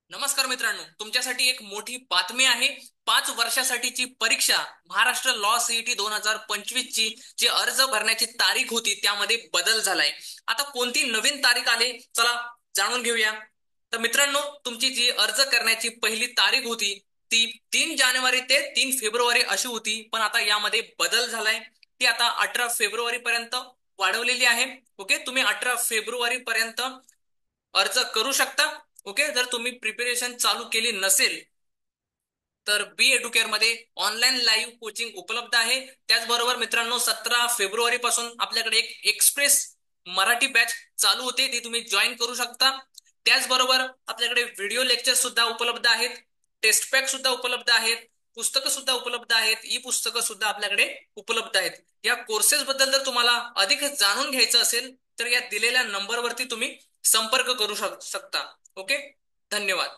नमस्कार मित्रांनो, तुमच्यासाठी एक मोठी बातमी आहे. 5 वर्षासाठीची परीक्षा महाराष्ट्र लॉ सीईटी 2025 ची जी अर्ज भरण्याची तारीख होती त्यामध्ये बदल झालाय. आता कोणती नवीन तारीख आली, चला जाणून घेऊया. तर मित्रांनो, तुमची जी अर्ज करण्याची पहिली तारीख होती ती 3 जानेवारी ते 3 फेब्रुवारी अशी होती, पण आता यामध्ये बदल झालाय. ती आता 18 फेब्रुवारी पर्यंत वाढवलेली आहे. ओके, तुम्ही 18 फेब्रुवारी पर्यंत अर्ज करू शकता. ओके, जर तुम्ही प्रिपरेशन चालू केली नसेल तर बी एडुकेअर मध्ये ऑनलाईन लाईव्ह कोचिंग उपलब्ध आहे. त्याचबरोबर मित्रांनो, 17 फेब्रुवारी पासून आपल्याकडे एक एक्सप्रेस मराठी बॅच चालू होते, ती तुम्ही जॉईन करू शकता. त्याचबरोबर आपल्याकडे व्हिडिओ लेक्चर सुद्धा उपलब्ध आहेत, टेस्ट पॅक सुद्धा उपलब्ध आहेत, पुस्तकं सुद्धा उपलब्ध आहेत, ई पुस्तकं सुद्धा आपल्याकडे उपलब्ध आहेत. या कोर्सेस बद्दल जर तुम्हाला अधिक जाणून घ्यायचं असेल तर या दिलेल्या नंबरवरती तुम्ही संपर्क करू शकता. ओके, धन्यवाद.